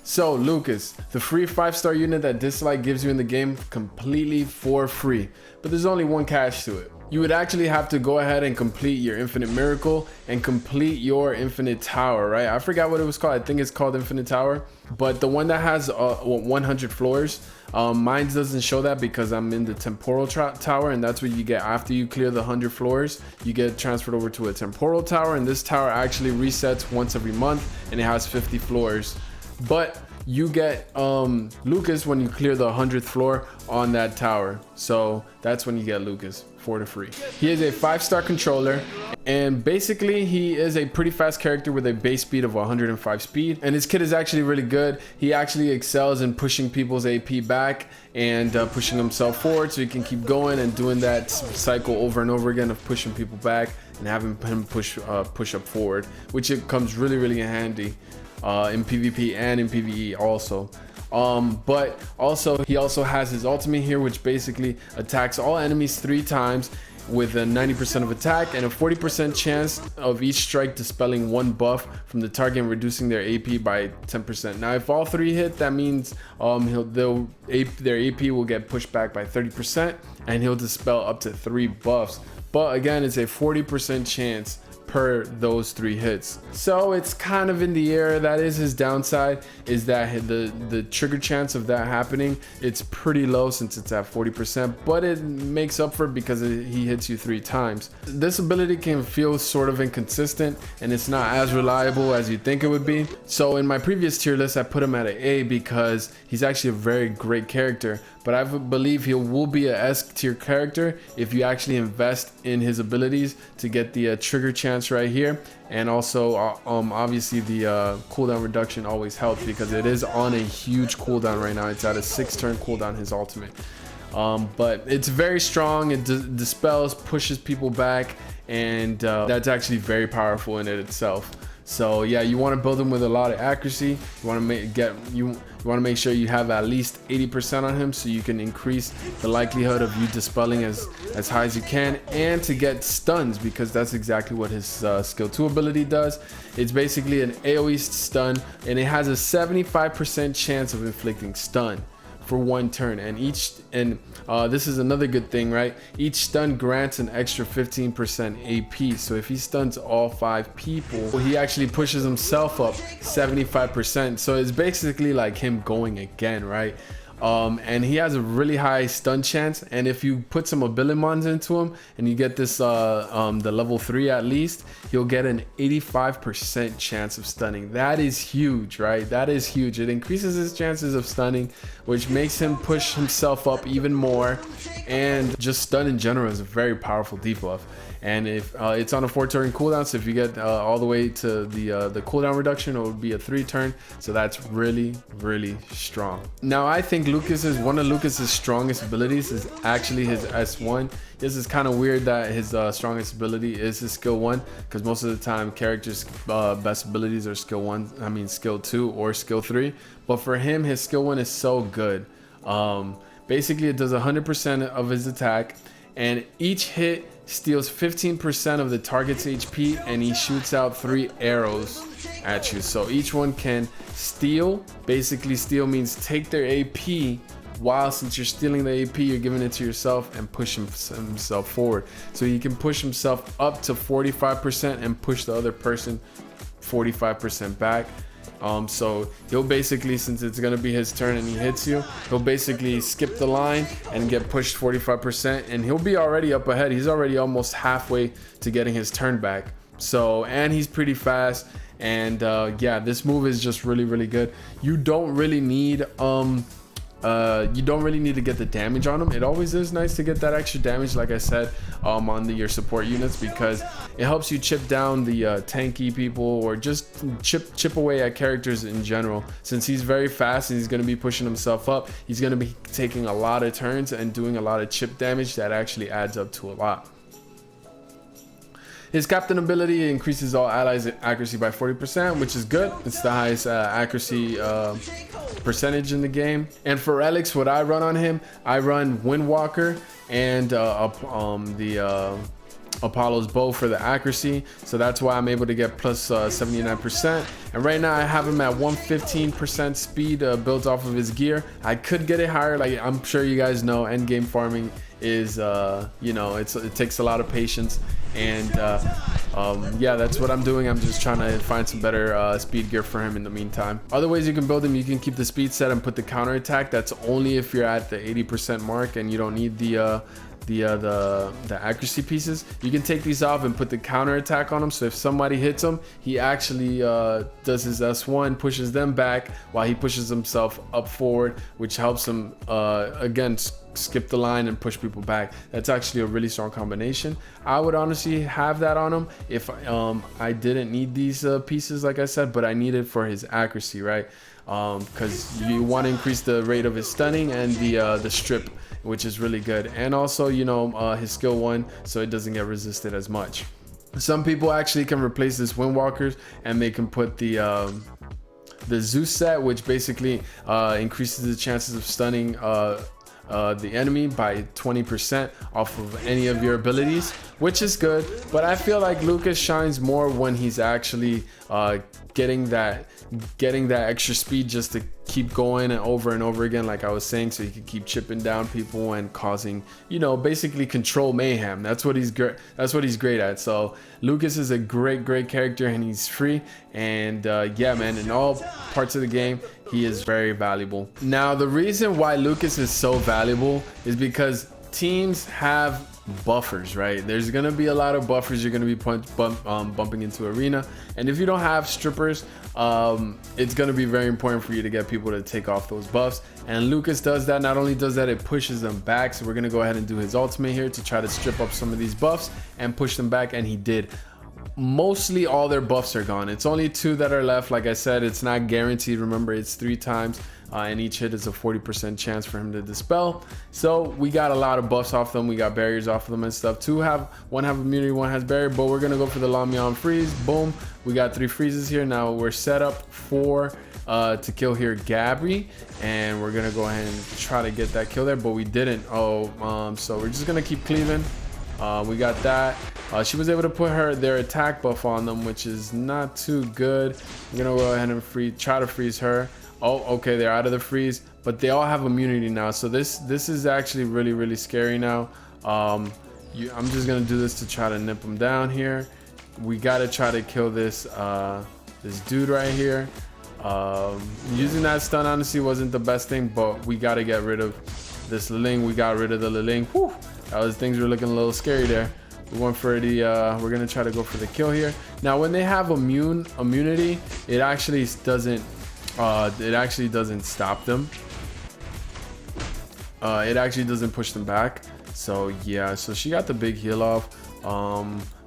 So Lucas, the free 5-star unit that Dislyte gives you in the game completely for free, but there's only one catch to it. You would actually have to go ahead and complete your infinite miracle and complete your infinite tower, right? I forgot what it was called. I think it's called infinite tower, but the one that has 100 floors, mine doesn't show that because I'm in the temporal tower, and that's what you get after you clear the 100 floors. You get transferred over to a temporal tower, and this tower actually resets once every month, and it has 50 floors. But you get Lucas when you clear the 100th floor on that tower, so that's when you get Lucas for the free. He is a 5-star controller, and basically he is a pretty fast character with a base speed of 105 speed, and his kit is actually really good. He actually excels in pushing people's AP back and pushing himself forward, so he can keep going and doing that cycle over and over again of pushing people back and having him push up forward, which it comes really in handy in PvP and in PvE also. But also he also has his ultimate here, which basically attacks all enemies 3 times with a 90% of attack and a 40% chance of each strike dispelling 1 buff from the target and reducing their AP by 10%. Now if all 3 hit, that means their AP will get pushed back by 30%, and he'll dispel up to 3 buffs. But again, it's a 40% chance per those 3 hits, so it's kind of in the air. That is his downside, is that the trigger chance of that happening, it's pretty low since it's at 40%, but it makes up for it because he hits you 3 times. This ability can feel sort of inconsistent, and it's not as reliable as you think it would be. So in my previous tier list, I put him at an A because he's actually a very great character, but I believe he will be a S tier character if you actually invest in his abilities to get the trigger chance right here, and also obviously the cooldown reduction always helps because it is on a huge cooldown right now. It's at a 6-turn cooldown, his ultimate, but it's very strong. It dispels, pushes people back, and that's actually very powerful in it itself. So yeah, you want to build them with a lot of accuracy. You want to make sure you have at least 80% on him, so you can increase the likelihood of you dispelling as high as you can, and to get stuns, because that's exactly what his skill 2 ability does. It's basically an AoE stun, and it has a 75% chance of inflicting stun for 1 turn, and this is another good thing, right? Each stun grants an extra 15% AP, so if he stuns all 5 people, he actually pushes himself up 75%. So it's basically like him going again, right? And he has a really high stun chance, and if you put some abilimons into him and you get this the level 3 at least, he'll get an 85% chance of stunning. That is huge, right? That is huge. It increases his chances of stunning, which makes him push himself up even more, and just stun in general is a very powerful debuff. And if it's on a 4-turn cooldown, so if you get all the way to the cooldown reduction, it would be a 3-turn, so that's really strong. Now I think one of Lucas's strongest abilities is actually his S1. This is kind of weird that his strongest ability is his skill 1, because most of the time characters best abilities are skill 2 or skill 3, but for him his skill 1 is so good. Basically it does 100% of his attack, and each hit steals 15% of the target's HP, and he shoots out 3 arrows at you. So each one can steal. Basically steal means take their AP, while since you're stealing the AP, you're giving it to yourself, and push himself forward. So he can push himself up to 45% and push the other person 45% back. So he'll basically, since it's gonna be his turn and he hits you, he'll basically skip the line and get pushed 45%, and he'll be already up ahead. He's already almost halfway to getting his turn back. So, and he's pretty fast, and yeah, this move is just really good. You don't really need to get the damage on them. It always is nice to get that extra damage, like I said, on your support units, because it helps you chip down the tanky people, or just chip away at characters in general. Since he's very fast and he's going to be pushing himself up, he's going to be taking a lot of turns and doing a lot of chip damage that actually adds up to a lot. His captain ability increases all allies' accuracy by 40%, which is good. It's the highest accuracy percentage in the game. And for relics, what I run on him, I run Windwalker and Apollo's bow for the accuracy, so that's why I'm able to get plus 79%. And right now I have him at 115% speed built off of his gear. I could get it higher, like I'm sure you guys know, end game farming is you know, it takes a lot of patience, and yeah, that's what I'm doing. I'm just trying to find some better speed gear for him in the meantime. Other ways you can build him: you can keep the speed set and put the counter attack. That's only if you're at the 80% mark and you don't need the accuracy pieces. You can take these off and put the counter attack on him, so if somebody hits him, he actually does his S1, pushes them back while he pushes himself up forward, which helps him again skip the line and push people back. That's actually a really strong combination. I would honestly have that on him if I didn't need these pieces, like I said, but I need it for his accuracy, right? Because you want to increase the rate of his stunning and the strip, which is really good, and also, you know, his skill 1, so it doesn't get resisted as much. Some people actually can replace this Windwalkers and they can put the Zeus set, which basically increases the chances of stunning the enemy by 20% off of any of your abilities, which is good. But I feel like Lucas shines more when he's actually getting that extra speed just to keep going and over again, like I was saying, so he can keep chipping down people and causing, you know, basically control mayhem. That's what he's great. That's what he's great at. So Lucas is a great character, and he's free. And yeah, man, in all parts of the game, he is very valuable. Now, the reason why Lucas is so valuable is because teams have buffers, right? There's gonna be a lot of buffers you're gonna be bumping into arena, and if you don't have strippers, it's gonna be very important for you to get people to take off those buffs, and Lucas does that. Not only does that, it pushes them back, so we're gonna go ahead and do his ultimate here to try to strip up some of these buffs and push them back, and he did. Mostly all their buffs are gone. It's only 2 that are left. Like I said, it's not guaranteed. Remember, it's 3 times, and each hit is a 40% chance for him to dispel. So we got a lot of buffs off them. We got barriers off of them and stuff. One have immunity, one has barrier, but we're gonna go for the Lamion freeze. Boom, we got 3 freezes here. Now we're set up for to kill here Gabby, and we're gonna go ahead and try to get that kill there, but we didn't. So we're just gonna keep cleaving. We got that. She was able to put their attack buff on them, which is not too good. I'm gonna go ahead and try to freeze her. Oh, okay, they're out of the freeze, but they all have immunity now, so this is actually really scary now. I'm just gonna do this to try to nip them down here. We gotta try to kill this this dude right here. Using that stun honestly wasn't the best thing, but we gotta get rid of this Liling. We got rid of the Liling. Whew, things were looking a little scary there. We went for the we're gonna try to go for the kill here. Now when they have immunity, it actually doesn't stop them. It actually doesn't push them back. So yeah, so she got the big heal off.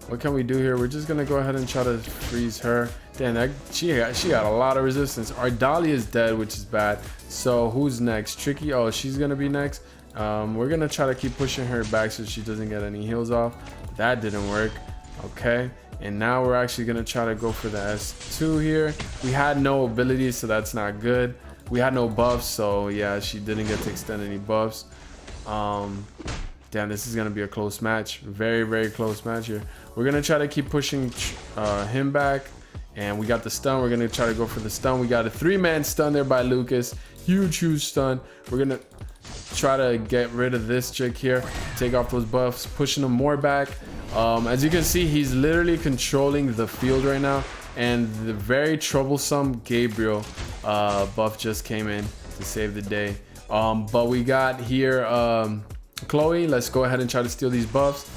What can we do here? We're just gonna go ahead and try to freeze her. Damn, she got a lot of resistance. Our Dolly is dead, which is bad. So who's next? Tricky. Oh, she's gonna be next. We're gonna try to keep pushing her back so she doesn't get any heals off. That didn't work. Okay, and now we're actually gonna try to go for the S2 here. We had no abilities, so that's not good. We had no buffs, so yeah, she didn't get to extend any buffs. Damn, this is gonna be a close match. Very close match here. We're gonna try to keep pushing him back, and we got the stun. We're gonna try to go for the stun. We got a 3-man stun there by Lucas. Huge stun. We're gonna try to get rid of this chick here, take off those buffs, pushing them more back. As you can see, he's literally controlling the field right now, and the very troublesome Gabriel buff just came in to save the day. But we got here Chloe. Let's go ahead and try to steal these buffs.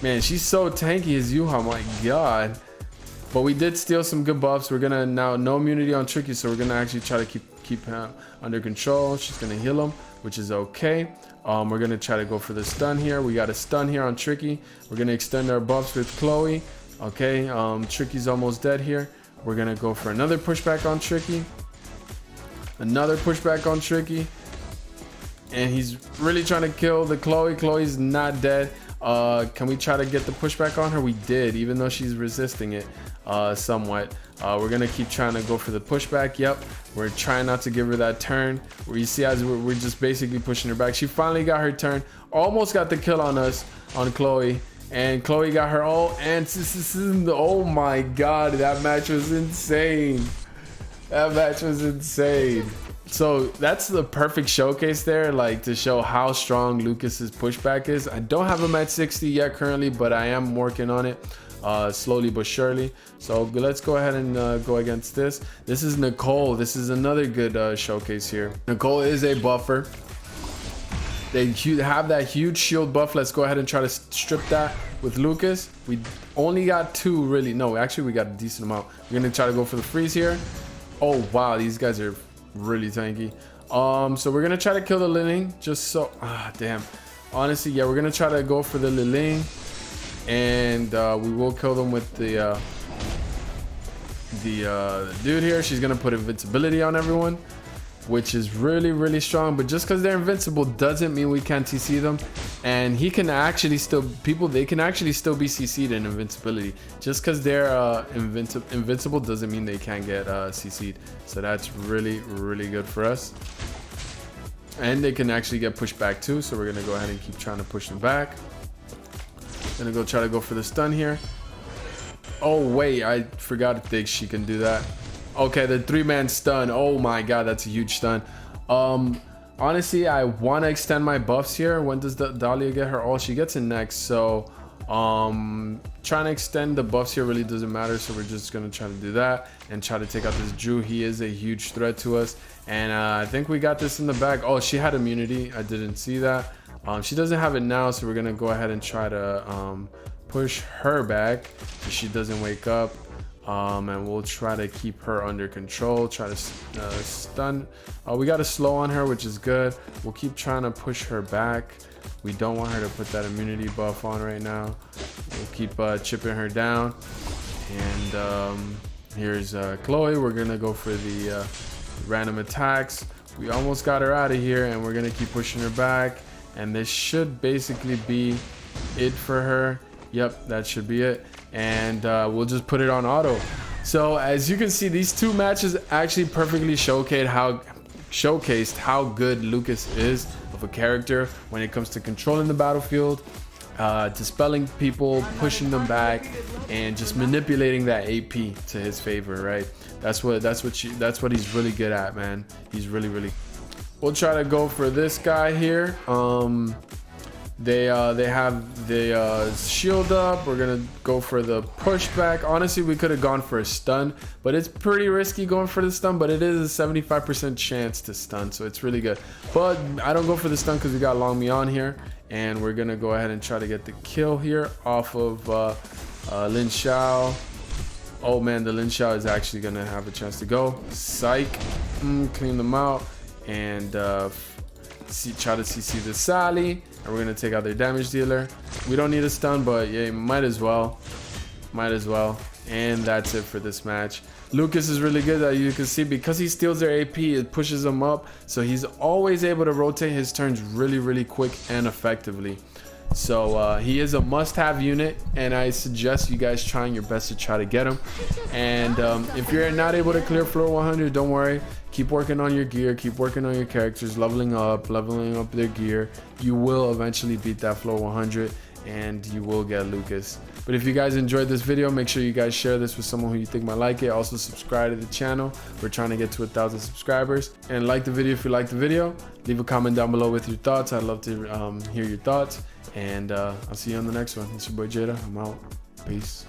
Man, she's so tanky as Yuha, my god. But we did steal some good buffs. We're gonna now no immunity on Tricky, so we're gonna actually try to keep him under control. She's gonna heal him, which is okay. We're gonna try to go for the stun here. We got a stun here on Tricky. We're gonna extend our buffs with Chloe. Okay, Tricky's almost dead here. We're gonna go for another pushback on Tricky. Another pushback on Tricky. And he's really trying to kill the Chloe. Chloe's not dead. Can we try to get the pushback on her? We did, even though she's resisting it somewhat. We're gonna keep trying to go for the pushback. Yep, we're trying not to give her that turn. Where you see, as we're just basically pushing her back. She finally got her turn, almost got the kill on us, on Chloe, And Chloe got her ult, and oh my god, that match was insane. That match was insane. So that's the perfect showcase there, like to show how strong Lucas's pushback is. I don't have him at 60 yet currently, but I am working on it slowly but surely. So let's go ahead and go against this. This is Nicole. This is another good showcase here. Nicole is a buffer. They have that huge shield buff. Let's go ahead and try to strip that with Lucas. We only got 2 really. No, actually we got a decent amount. We're gonna try to go for the freeze here. Oh wow, these guys are really tanky. So we're gonna try to kill the Liling just so damn. Honestly, yeah, we're gonna try to go for the Liling, and we will kill them with the dude here. She's gonna put invincibility on everyone, which is really strong. But just because they're invincible doesn't mean we can't CC them, and he can actually still they can actually still be CC'd in invincibility. Just because they're invincible doesn't mean they can't get CC'd. So that's really good for us, and they can actually get pushed back too. So we're gonna go ahead and keep trying to push them back. Gonna try to go for the stun here. Oh wait, I forgot that she can do that. Okay, the 3-man stun. Oh my god, that's a huge stun. Honestly, I want to extend my buffs here. When does Dahlia get her ult? She gets it next. So trying to extend the buffs here really doesn't matter. So we're just gonna try to do that and try to take out this Drew. He is a huge threat to us, and I think we got this in the bag. Oh, she had immunity. I didn't see that. She doesn't have it now, so we're gonna go ahead and try to push her back so she doesn't wake up. And we'll try to keep her under control, try to stun. We got a slow on her, which is good. We'll keep trying to push her back. We don't want her to put that immunity buff on right now. We'll keep chipping her down. And here's Chloe. We're gonna go for the random attacks. We almost got her out of here, and we're gonna keep pushing her back, and this should basically be it for her. Yep, that should be it, and we'll just put it on auto. So as you can see, these 2 matches actually perfectly showcased how good Lucas is of a character when it comes to controlling the battlefield, dispelling people, pushing them back, and just manipulating that AP to his favor, right? That's what he's really good at, man. He's really. We'll try to go for this guy here. They have the shield up. We're gonna go for the pushback. Honestly, we could have gone for a stun, but it's pretty risky going for the stun, but it is a 75% chance to stun, so it's really good. But I don't go for the stun because we got Long Mi on here, and we're gonna go ahead and try to get the kill here off of Lin Xiao. Oh man, the Lin Xiao is actually gonna have a chance to go. Psych. Clean them out, and try to CC the Sally, and we're gonna take out their damage dealer. We don't need a stun, but yeah, might as well. And that's it for this match. Lucas is really good, as you can see, because he steals their AP, it pushes him up, so he's always able to rotate his turns really quick and effectively. So he is a must-have unit, and I suggest you guys trying your best to try to get him. And if you're not able to clear floor 100, don't worry. Keep working on your gear, keep working on your characters, leveling up their gear. You will eventually beat that floor 100, and you will get Lucas. But if you guys enjoyed this video, make sure you guys share this with someone who you think might like it. Also subscribe to the channel. We're trying to get to 1,000 subscribers. And like the video if you like the video. Leave a comment down below with your thoughts. I'd love to hear your thoughts. And I'll see you on the next one. It's your boy Jadaa. I'm out. Peace.